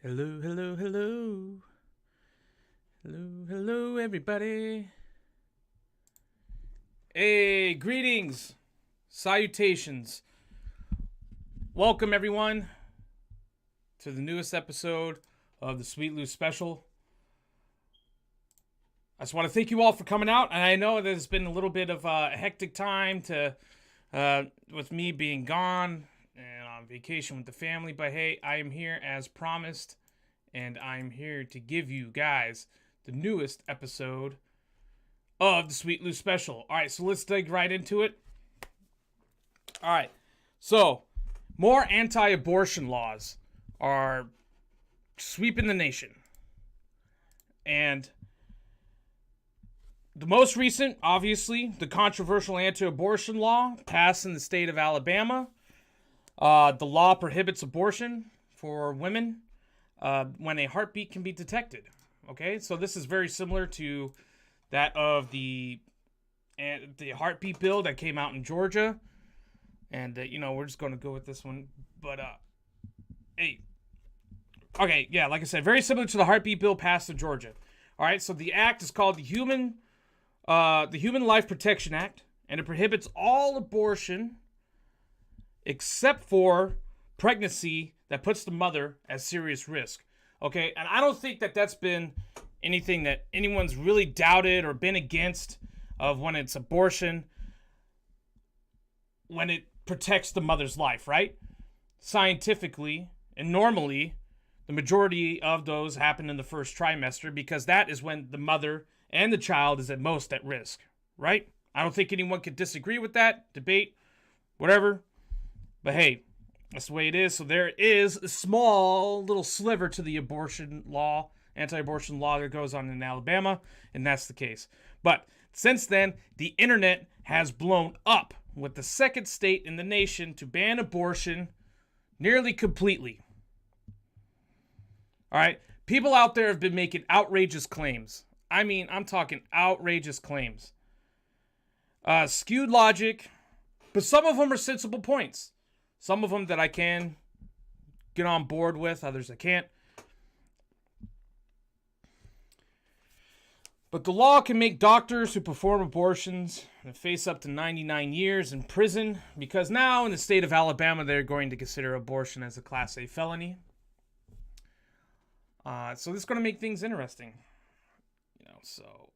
Hello, hello, hello. Hello, hello, everybody. Hey, greetings, salutations. Welcome, everyone, to the newest episode of the Sweet Loose Special. I just want to thank you all for coming out, and I know there's been a little bit of a hectic time with me being gone and on vacation with the family, but hey, I am here as promised, and I'm here to give you guys the newest episode of the Sweet Loose Special. All right, so let's dig right into it. All right, so more anti-abortion laws are sweeping the nation, and the most recent, obviously, the controversial anti-abortion law passed in the state of Alabama. The law prohibits abortion for women when a heartbeat can be detected. Okay, so this is very similar to that of the heartbeat bill that came out in Georgia. And, we're just going to go with this one. But, hey. Okay, yeah, like I said, very similar to the heartbeat bill passed in Georgia. All right, so the act is called the Human Life Protection Act, and it prohibits all abortion except for pregnancy that puts the mother at serious risk. Okay, and I don't think that that's been anything that anyone's really doubted or been against of when it's abortion, when it protects the mother's life, right? Scientifically and normally, the majority of those happen in the first trimester because that is when the mother and the child is at most at risk, right? I don't think anyone could disagree with that, debate, whatever. But hey, that's the way it is. So there is a small little sliver to the abortion law, anti-abortion law that goes on in Alabama, and that's the case. But since then, the internet has blown up with the second state in the nation to ban abortion nearly completely. All right, people out there have been making outrageous claims. I mean, I'm talking outrageous claims. Skewed logic, but some of them are sensible points. Some of them that I can get on board with, others I can't. But the law can make doctors who perform abortions face up to 99 years in prison because now in the state of Alabama, they're going to consider abortion as a Class A felony. So this is going to make things interesting.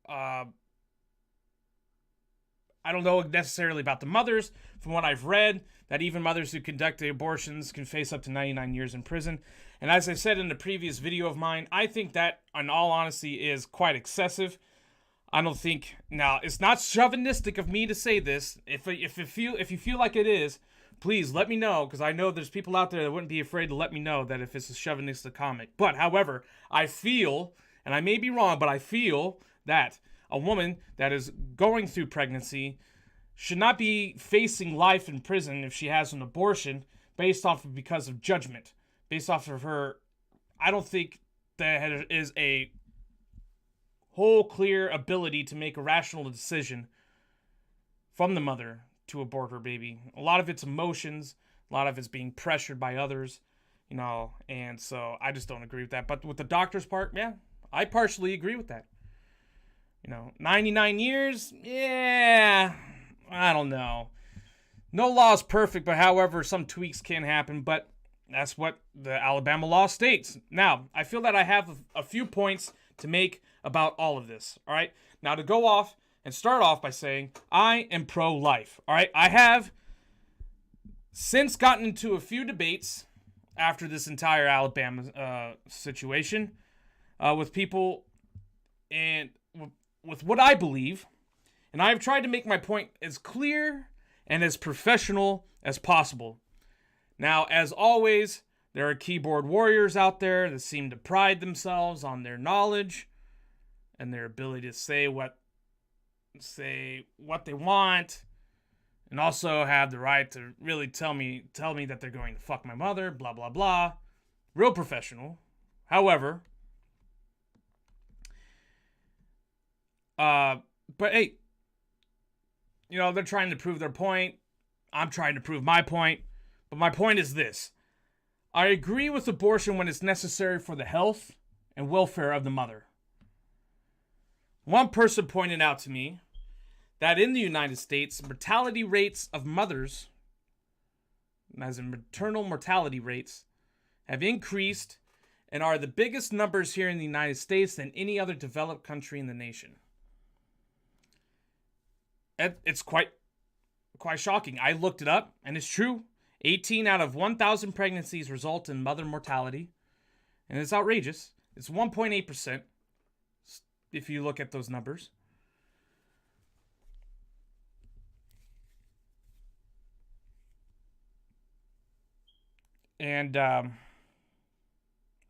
I don't know necessarily about the mothers. From what I've read, that even mothers who conduct the abortions can face up to 99 years in prison. And as I said in the previous video of mine, I think that, in all honesty, is quite excessive. I don't think... Now, it's not chauvinistic of me to say this. If you feel like it is, please let me know, because I know there's people out there that wouldn't be afraid to let me know that if it's a chauvinistic comment. But, however, I feel, and I may be wrong, but I feel that a woman that is going through pregnancy should not be facing life in prison if she has an abortion because of judgment. Based off of her, I don't think there is a whole clear ability to make a rational decision from the mother to abort her baby. A lot of it's emotions, a lot of it's being pressured by others, and so I just don't agree with that. But with the doctor's part, yeah, I partially agree with that. 99 years? Yeah, I don't know. No law is perfect, but however, some tweaks can happen, but that's what the Alabama law states. Now, I feel that I have a few points to make about all of this, all right? Now, to go off and start off by saying, I am pro-life, all right? I have since gotten into a few debates after this entire Alabama situation with people and with what I believe, and I've tried to make my point as clear and as professional as possible. Now, as always, there are keyboard warriors out there that seem to pride themselves on their knowledge and their ability to say what they want, and also have the right to really tell me that they're going to fuck my mother, blah, blah, blah. Real professional. However, but hey, they're trying to prove their point. I'm trying to prove my point. But my point is this. I agree with abortion when it's necessary for the health and welfare of the mother. One person pointed out to me that in the United States, mortality rates of mothers, as in maternal mortality rates, have increased and are the biggest numbers here in the United States than any other developed country in the nation. It's quite shocking. I looked it up, and it's true. 18 out of 1,000 pregnancies result in mother mortality, and it's outrageous. It's 1.8% if you look at those numbers. And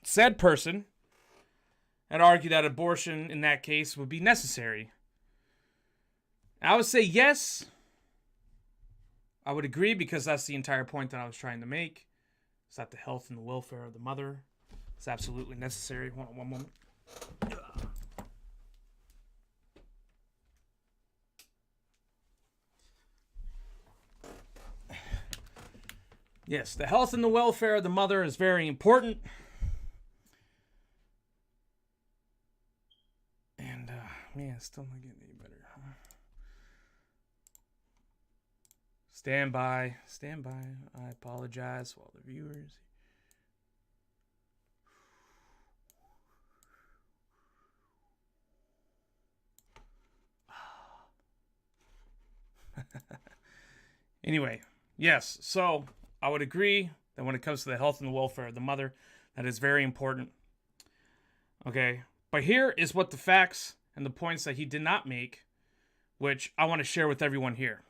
said person had argued that abortion in that case would be necessary. I would say yes. I would agree, because that's the entire point that I was trying to make. Is that the health and the welfare of the mother is absolutely necessary. Hold on one moment. Yes, the health and the welfare of the mother is very important. And, man, it's still not getting any better. Stand by. I apologize to all the viewers. Anyway, yes, so I would agree that when it comes to the health and the welfare of the mother, that is very important. Okay, but here is what the facts and the points that he did not make, which I want to share with everyone here.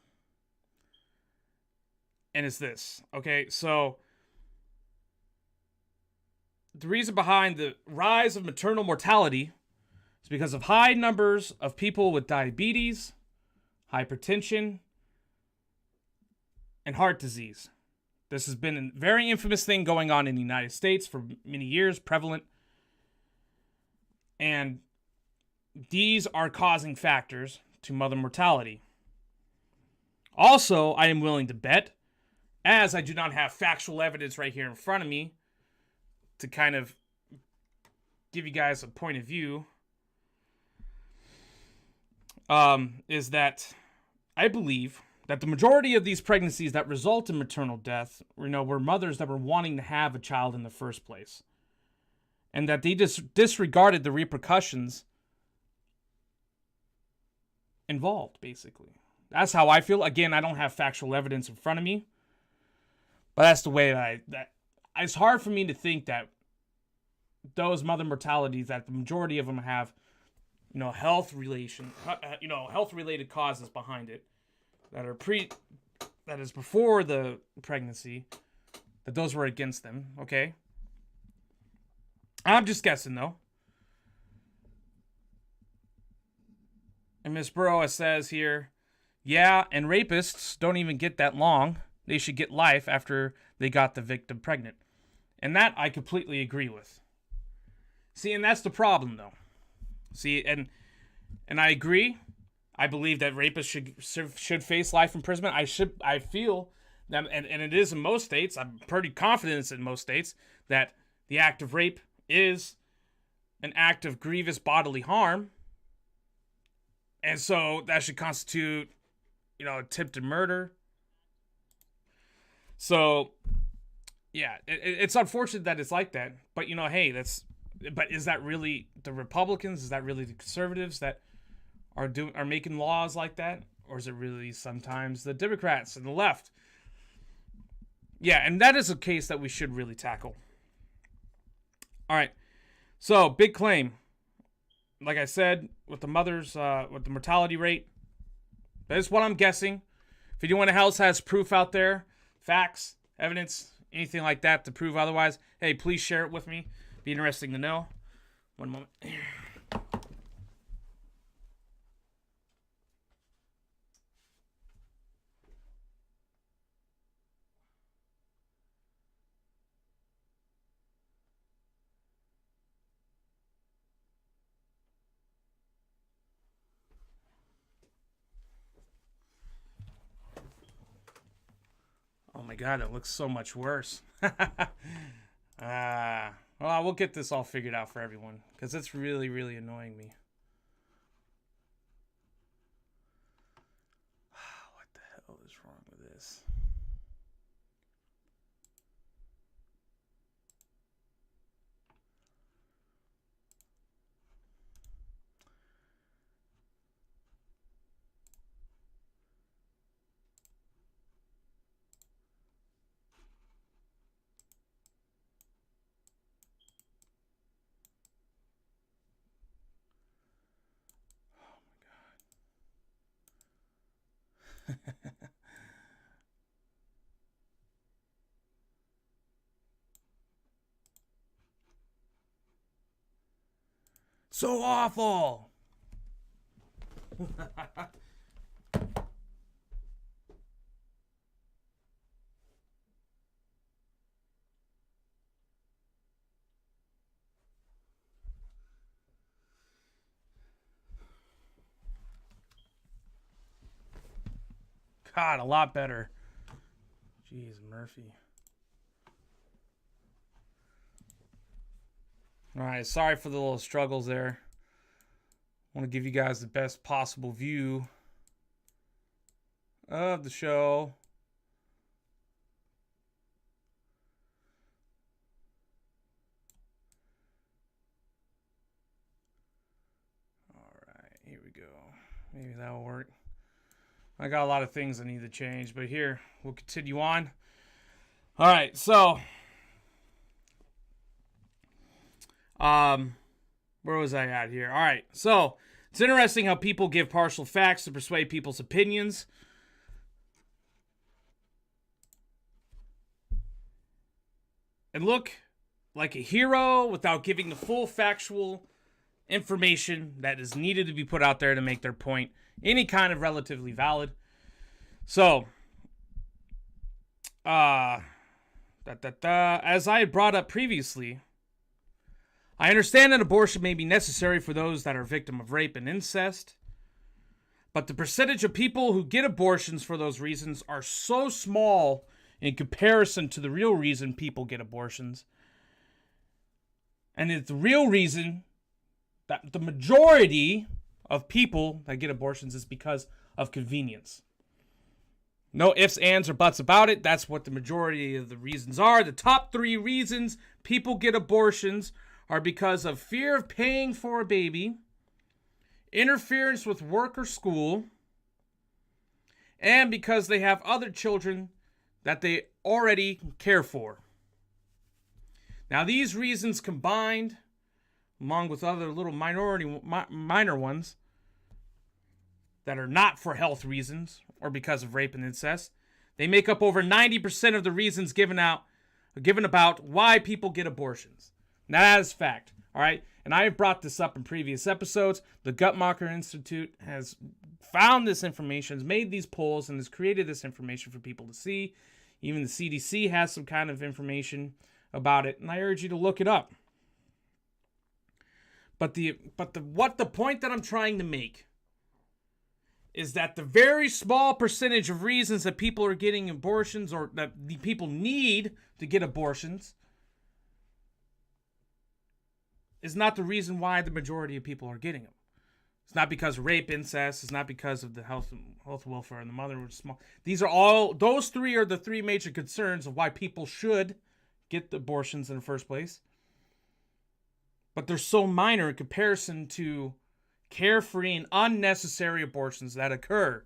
And it's this. Okay, so the reason behind the rise of maternal mortality is because of high numbers of people with diabetes, hypertension, and heart disease. This has been a very infamous thing going on in the United States for many years, prevalent. And these are causing factors to mother mortality. Also, I am willing to bet, as I do not have factual evidence right here in front of me to kind of give you guys a point of view, is that I believe that the majority of these pregnancies that result in maternal death, were mothers that were wanting to have a child in the first place. And that they disregarded the repercussions involved, basically. That's how I feel. Again, I don't have factual evidence in front of me. But that's the way that it's hard for me to think that those mother mortalities, that the majority of them have, health related causes behind it, that is before the pregnancy, that those were against them. Okay, I'm just guessing though. And Miss Burrow says here, yeah, and rapists don't even get that long. They should get life after they got the victim pregnant. And that I completely agree with. See, and that's the problem, though. See, and I agree. I believe that rapists should face life imprisonment. I feel that, and it is in most states. I'm pretty confident it's in most states that the act of rape is an act of grievous bodily harm, and so that should constitute, attempted murder. So, yeah, it's unfortunate that it's like that. But, hey, but is that really the Republicans? Is that really the conservatives that are making laws like that? Or is it really sometimes the Democrats and the left? Yeah, and that is a case that we should really tackle. All right. So, big claim. Like I said, with the mothers, with the mortality rate, that is what I'm guessing. If anyone else has proof out there, facts, evidence, anything like that to prove otherwise, hey, please share it with me. Be interesting to know. One moment. Oh my God, it looks so much worse. we'll get this all figured out for everyone, because it's really, really annoying me. What the hell is wrong with this? So awful. God, a lot better. Jeez, Murphy. All right, sorry for the little struggles there. I want to give you guys the best possible view of the show. All right, here we go. Maybe that'll work. I got a lot of things I need to change, but here, we'll continue on. All right, so where was I at here? All right, so it's interesting how people give partial facts to persuade people's opinions. And look like a hero without giving the full factual information that is needed to be put out there to make their point any kind of relatively valid. So, as I had brought up previously, I understand that abortion may be necessary for those that are victim of rape and incest, but the percentage of people who get abortions for those reasons are so small in comparison to the real reason people get abortions. And it's the real reason that the majority of people that get abortions is because of convenience. No ifs, ands, or buts about it. That's what the majority of the reasons are. The top 3 reasons people get abortions are because of fear of paying for a baby, interference with work or school, and because they have other children that they already care for. Now, these reasons combined, along with other little minor ones that are not for health reasons or because of rape and incest, they make up over 90% of the reasons given about why people get abortions. Now, that is fact, all right? And I have brought this up in previous episodes. The Guttmacher Institute has found this information, has made these polls, and has created this information for people to see. Even the CDC has some kind of information about it, and I urge you to look it up. But the point that I'm trying to make is that the very small percentage of reasons that people are getting abortions, or that the people need to get abortions, is not the reason why the majority of people are getting them. It's not because of rape, incest. It's not because of the health welfare and the mother was small. Those 3 are the 3 major concerns of why people should get the abortions in the first place. But they're so minor in comparison to carefree and unnecessary abortions that occur.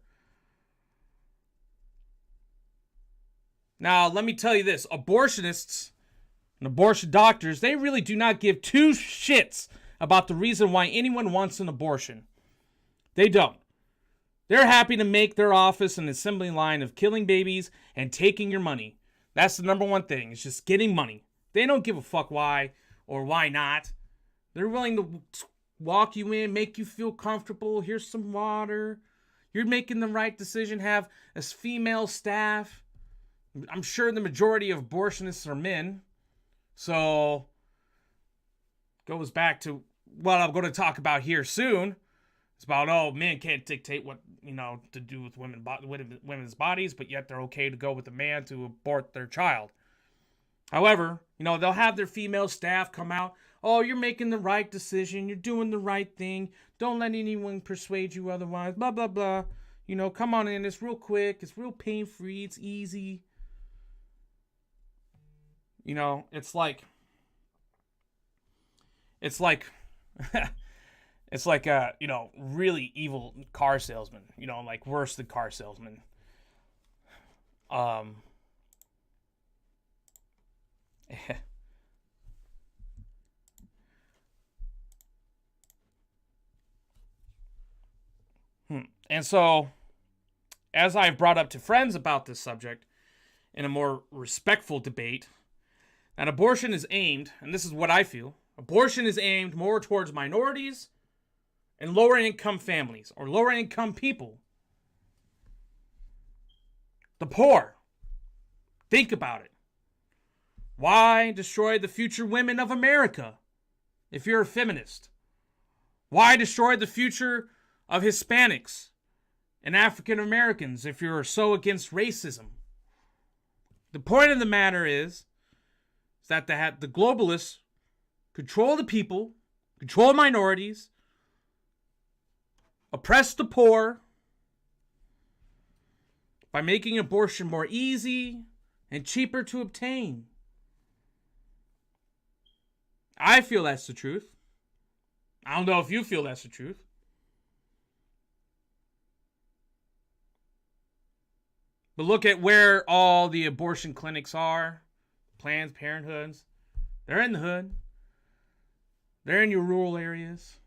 Now, let me tell you this. Abortionists and abortion doctors, they really do not give 2 shits about the reason why anyone wants an abortion. They don't. They're happy to make their office an assembly line of killing babies and taking your money. That's the number one thing. It's just getting money. They don't give a fuck why or why not. They're willing to walk you in, make you feel comfortable. Here's some water. You're making the right decision. Have a female staff. I'm sure the majority of abortionists are men. So, goes back to what I'm going to talk about here soon. It's about, men can't dictate what, to do with women's bodies, but yet they're okay to go with a man to abort their child. However, they'll have their female staff come out. Oh, you're making the right decision. You're doing the right thing. Don't let anyone persuade you otherwise. Blah, blah, blah. Come on in. It's real quick. It's real pain-free. It's easy. It's like it's like really evil car salesman, like worse than car salesman. And so, as I've brought up to friends about this subject in a more respectful debate, that abortion is aimed, and this is what I feel, abortion is aimed more towards minorities and lower income families or lower income people. The poor. Think about it. Why destroy the future women of America if you're a feminist? Why destroy the future of Hispanics and African Americans if you're so against racism? The point of the matter is that the globalists control the people, control minorities, oppress the poor by making abortion more easy and cheaper to obtain. I feel that's the truth. I don't know if you feel that's the truth. But look at where all the abortion clinics are. Planned Parenthoods. They're in the hood. They're in your rural areas.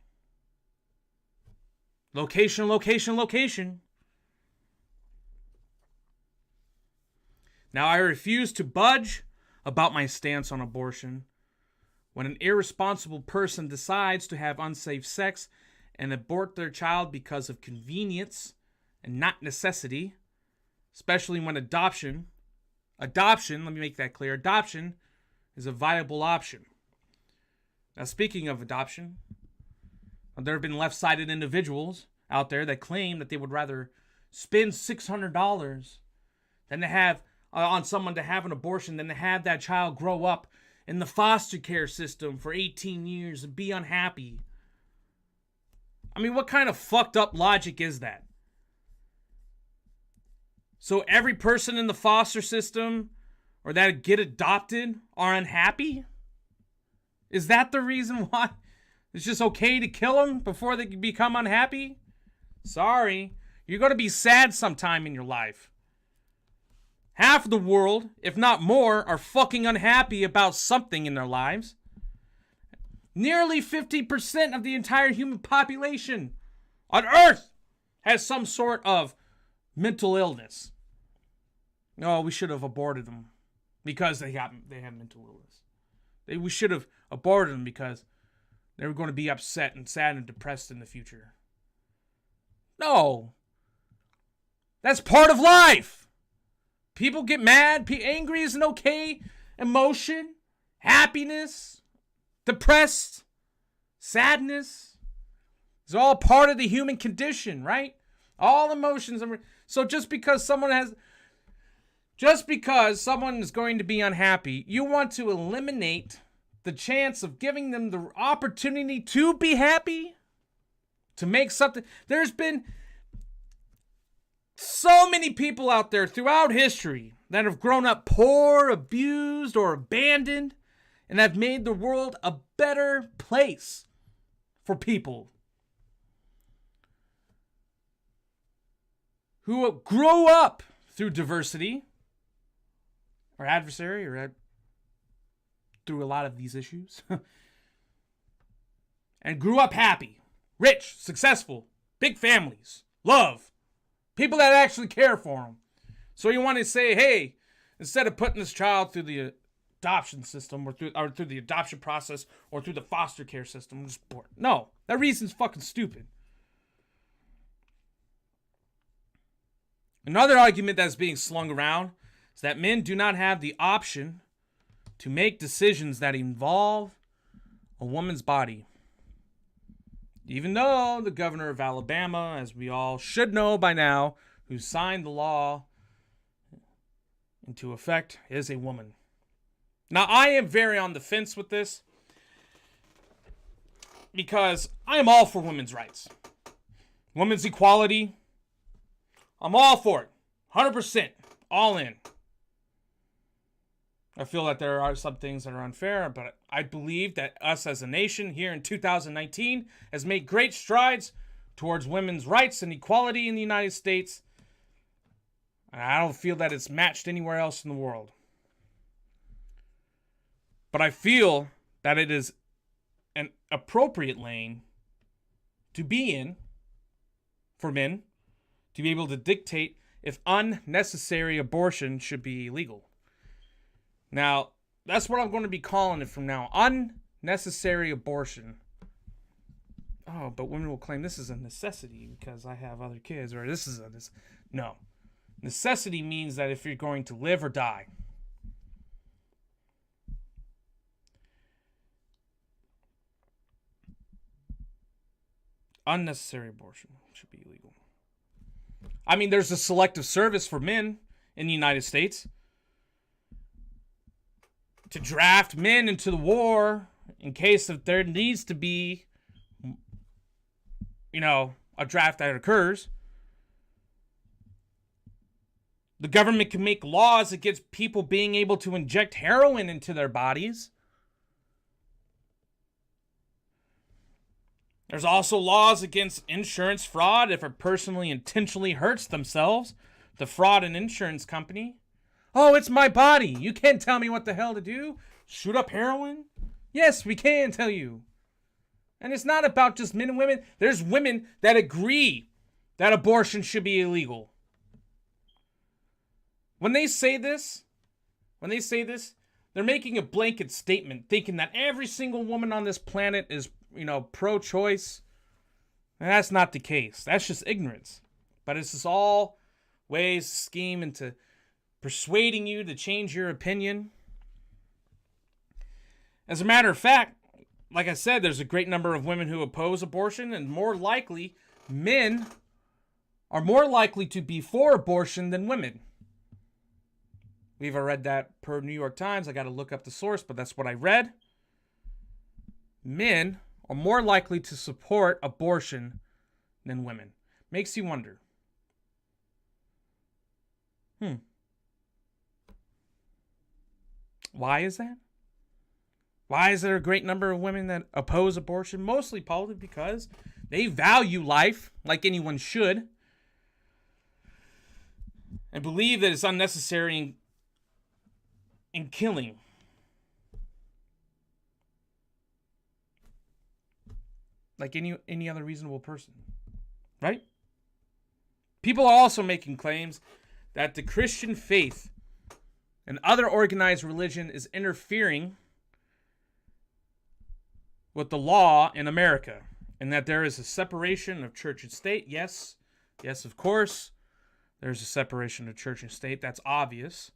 Location, location, location. Now, I refuse to budge about my stance on abortion. When an irresponsible person decides to have unsafe sex and abort their child because of convenience and not necessity, especially when adoption, let me make that clear, adoption is a viable option. Now, speaking of adoption, there have been left-sided individuals out there that claim that they would rather spend $600 than to have on someone to have an abortion than to have that child grow up in the foster care system for 18 years and be unhappy. I mean, what kind of fucked up logic is that? So every person in the foster system or that get adopted are unhappy? Is that the reason why it's just okay to kill them before they become unhappy? Sorry, you're going to be sad sometime in your life. Half of the world, if not more, are fucking unhappy about something in their lives. Nearly 50% of the entire human population on Earth has some sort of mental illness. No, we should have aborted them because they have mental illness. We should have aborted them because they were going to be upset and sad and depressed in the future. No. That's part of life. People get mad. Angry is an okay emotion. Happiness. Depressed. Sadness. It's all part of the human condition, right? All emotions. So just because someone is going to be unhappy, you want to eliminate the chance of giving them the opportunity to be happy? To make something. There's been so many people out there throughout history that have grown up poor, abused, or abandoned, and have made the world a better place for people who grew up through diversity or adversary or through a lot of these issues and grew up happy, rich, successful, big families, love, people that actually care for them. So you want to say, hey, instead of putting this child through the adoption system or through the adoption process or through the foster care system, just abort. No, that reason's fucking stupid. Another argument that's being slung around is that men do not have the option to make decisions that involve a woman's body. Even though the governor of Alabama, as we all should know by now, who signed the law into effect, is a woman. Now, I am very on the fence with this because I am all for women's rights. Women's equality, I'm all for it. 100%. All in. I feel that there are some things that are unfair, but I believe that us as a nation here in 2019 has made great strides towards women's rights and equality in the United States. And I don't feel that it's matched anywhere else in the world. But I feel that it is an appropriate lane to be in for men to be able to dictate if unnecessary abortion should be illegal. Now, that's what I'm going to be calling it from now. Unnecessary abortion. Oh, but women will claim this is a necessity because I have other kids, or this is no. Necessity means that if you're going to live or die. Unnecessary abortion should be illegal. I mean, there's a selective service for men in the United States to draft men into the war in case if there needs to be, a draft that occurs. The government can make laws against people being able to inject heroin into their bodies. There's also laws against insurance fraud if a person intentionally hurts themselves. The fraud and insurance company. Oh, it's my body. You can't tell me what the hell to do. Shoot up heroin? Yes, we can tell you. And it's not about just men and women. There's women that agree that abortion should be illegal. When they say this, they're making a blanket statement thinking that every single woman on this planet is, pro-choice. And that's not the case. That's just ignorance. But it's just all ways to scheme into persuading you to change your opinion. As a matter of fact, like I said, there's a great number of women who oppose abortion, and more likely, men are more likely to be for abortion than women. We've read that per New York Times. I got to look up the source, but that's what I read. Men are more likely to support abortion than women. Makes you wonder. Why is that? Why is there a great number of women that oppose abortion? Mostly probably because they value life like anyone should and believe that it's unnecessary in killing. Like any other reasonable person. Right? People are also making claims that the Christian faith and other organized religion is interfering with the law in America, and that there is a separation of church and state. Yes, of course, there's a separation of church and state. That's obvious.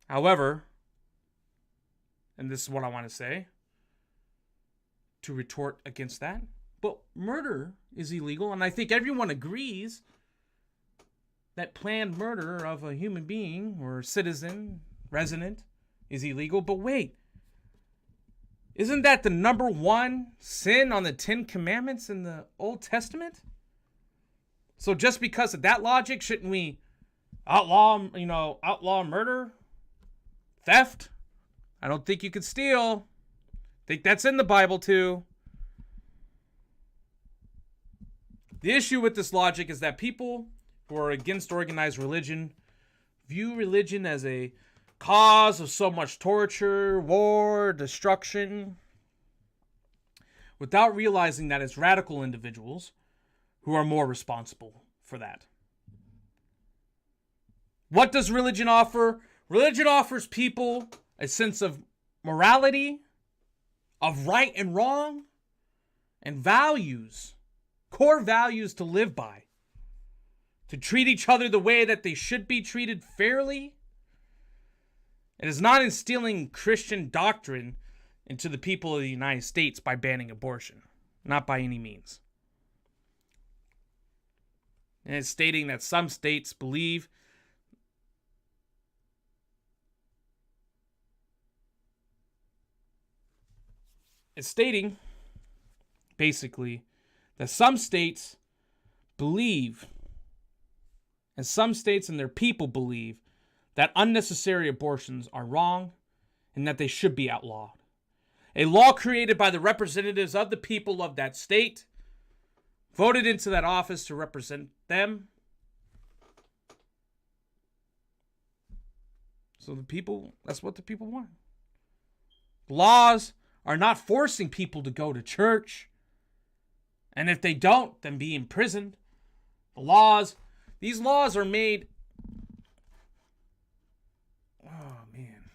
However, and this is what I want to say, to retort against that, but murder is illegal, and I think everyone agrees that planned murder of a human being or citizen, resident, is illegal. But wait, isn't that the number one sin on the 10 Commandments in the Old Testament? So just because of that logic, shouldn't we outlaw murder, theft? I don't think you could steal. I think that's in the Bible too. The issue with this logic is that people who are against organized religion view religion as a cause of so much torture, war, destruction, without realizing that it's radical individuals who are more responsible for that. What does religion offer? Religion offers people a sense of morality, of right and wrong, and values, core values to live by, to treat each other the way that they should be treated fairly. It is not instilling Christian doctrine into the people of the United States by banning abortion. Not by any means. And it's stating that some states believe it's stating, basically, that some states believe, and some states and their people believe, that unnecessary abortions are wrong and that they should be outlawed. A law created by the representatives of the people of that state, voted into that office to represent them. So the people, that's what the people want. Laws are not forcing people to go to church. And if they don't, then be imprisoned. These laws are made. Oh, man.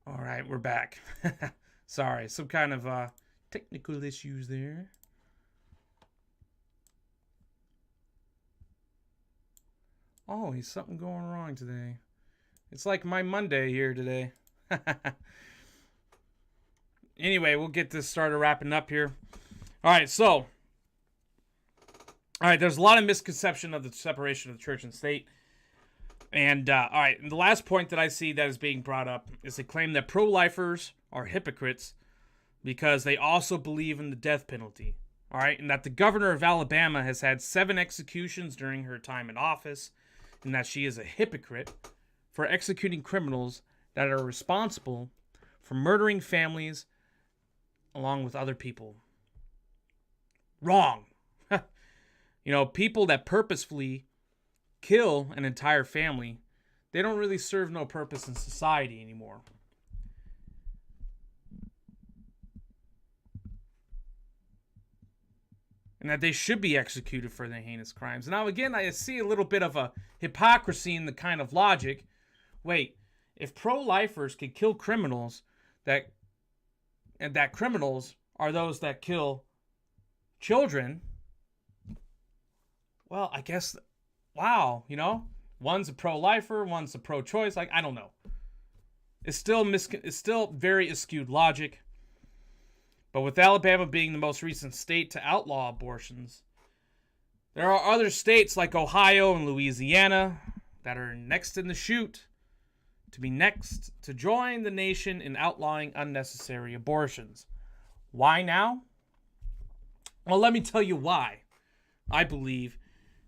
All right, we're back. Sorry, some kind of technical issues there. Always something going wrong today. It's like my Monday here today. Anyway, we'll get this started wrapping up here. All right, there's a lot of misconception of the separation of the church and state. And, all right, and the last point that I see that is being brought up is the claim that pro-lifers are hypocrites because they also believe in the death penalty. All right, and that the governor of Alabama has had 7 executions during her time in office, and that she is a hypocrite for executing criminals that are responsible for murdering families along with other people. Wrong. People that purposefully kill an entire family, they don't really serve no purpose in society anymore. And that they should be executed for their heinous crimes. Now, again, I see a little bit of a hypocrisy in the kind of logic. Wait, if pro-lifers could kill criminals, and that criminals are those that kill children, well, I guess, wow, one's a pro-lifer, one's a pro-choice. Like, I don't know. It's still very askewed logic. But with Alabama being the most recent state to outlaw abortions, there are other states like Ohio and Louisiana that are next in the chute to be next to join the nation in outlawing unnecessary abortions. Why now? Well, let me tell you why. I believe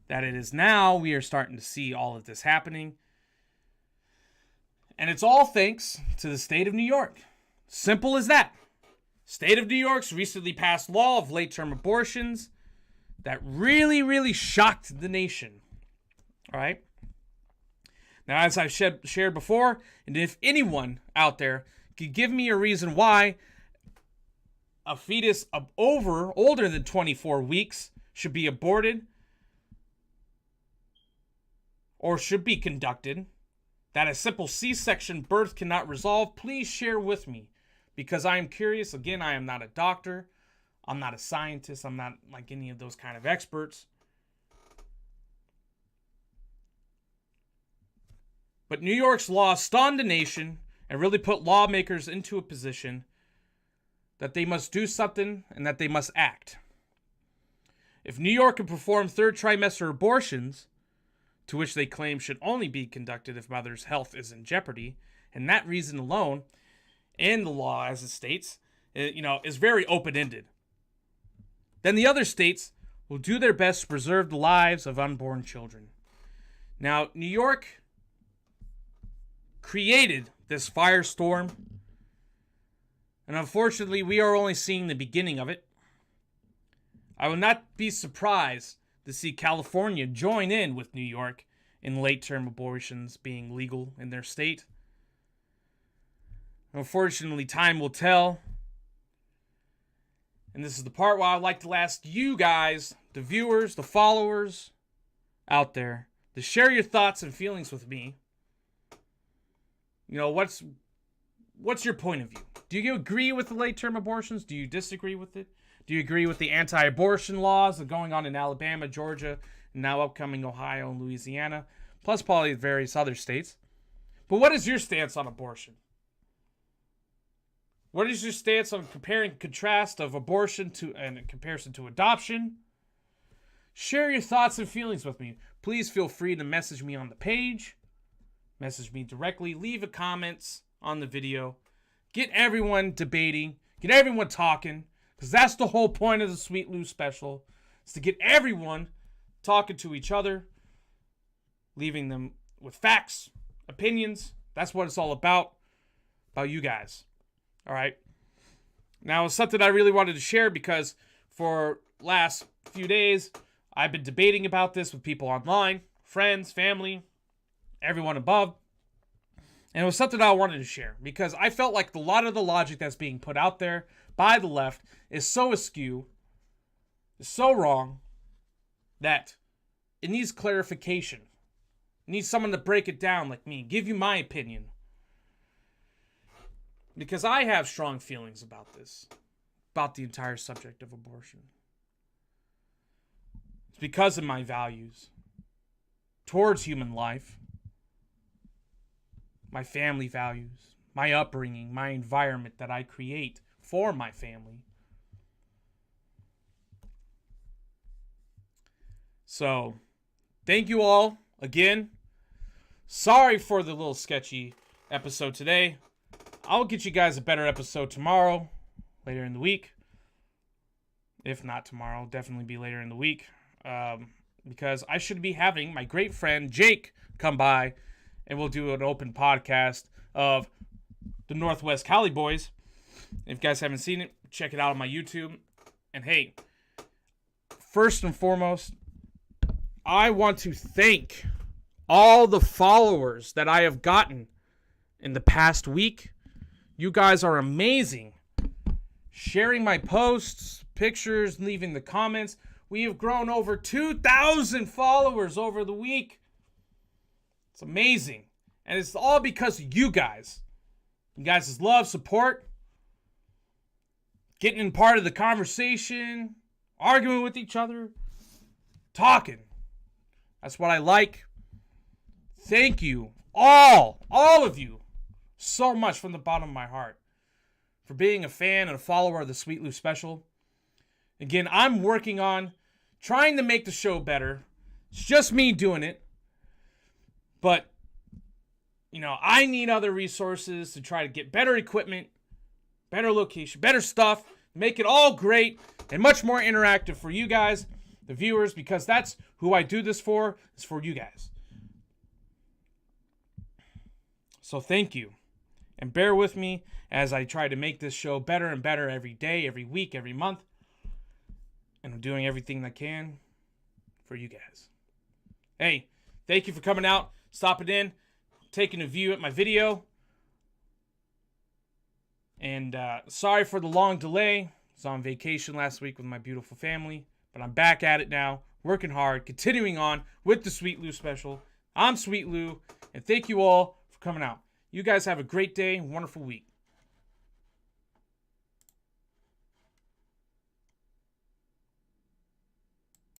that it is now we are starting to see all of this happening. And it's all thanks to the state of New York. Simple as that. State of New York's recently passed law of late-term abortions that really, really shocked the nation. All right? Now, as I've shared before, and if anyone out there could give me a reason why a fetus older than 24 weeks should be aborted or should be conducted, that a simple C-section birth cannot resolve, please share with me. Because I am curious. Again, I am not a doctor. I'm not a scientist. I'm not like any of those kind of experts. But New York's law stunned the nation and really put lawmakers into a position that they must do something and that they must act. If New York can perform third trimester abortions, to which they claim should only be conducted if mother's health is in jeopardy, and that reason alone, and the law as it states, is very open-ended, then the other states will do their best to preserve the lives of unborn children. Now, New York created this firestorm, and unfortunately, we are only seeing the beginning of it. I will not be surprised to see California join in with New York in late-term abortions being legal in their state. Unfortunately, time will tell. And this is the part where I'd like to ask you guys, the viewers, the followers out there, to share your thoughts and feelings with me. What's your point of view? Do you agree with the late-term abortions? Do you disagree with it? Do you agree with the anti-abortion laws that are going on in Alabama, Georgia, and now upcoming Ohio and Louisiana? plus probably various other states. But what is your stance on abortion? What is your stance on comparing and contrast of abortion and in comparison to adoption? Share your thoughts and feelings with me. Please feel free to message me on the page. Message me directly. Leave a comments on the video. Get everyone debating. Get everyone talking. Because that's the whole point of the Sweet Lou special. Is to get everyone talking to each other. Leaving them with facts, opinions. That's what it's all about. About you guys. Alright. Now, it's something I really wanted to share because for last few days, I've been debating about this with people online, friends, family, everyone above. And it was something I wanted to share because I felt like a lot of the logic that's being put out there by the left is so askew, is so wrong, that it needs clarification. It needs someone to break it down like me, give you my opinion. Because I have strong feelings about this, about the entire subject of abortion. It's because of my values towards human life, my family values, my upbringing, my environment that I create for my family. So, thank you all again. Sorry for the little sketchy episode today. I'll get you guys a better episode tomorrow, later in the week. If not tomorrow, definitely be later in the week. Because I should be having my great friend Jake come by and we'll do an open podcast of the Northwest Cali Boys. If you guys haven't seen it, check it out on my YouTube. And hey, first and foremost, I want to thank all the followers that I have gotten in the past week. You guys are amazing. Sharing my posts, pictures, leaving the comments. We have grown over 2,000 followers over the week. It's amazing. And it's all because of you guys. You guys' love, support, getting in part of the conversation, arguing with each other, talking. That's what I like. Thank you, all of you, so much from the bottom of my heart for being a fan and a follower of the Sweet Lou Special. Again, I'm working on trying to make the show better. It's just me doing it. But, I need other resources to try to get better equipment, better location, better stuff, make it all great and much more interactive for you guys, the viewers, because that's who I do this for, is for you guys. So thank you. And bear with me as I try to make this show better and better every day, every week, every month. And I'm doing everything I can for you guys. Hey, thank you for coming out, stopping in, taking a view at my video. And sorry for the long delay. I was on vacation last week with my beautiful family. But I'm back at it now, working hard, continuing on with the Sweet Lou Special. I'm Sweet Lou, and thank you all for coming out. You guys have a great day and wonderful week.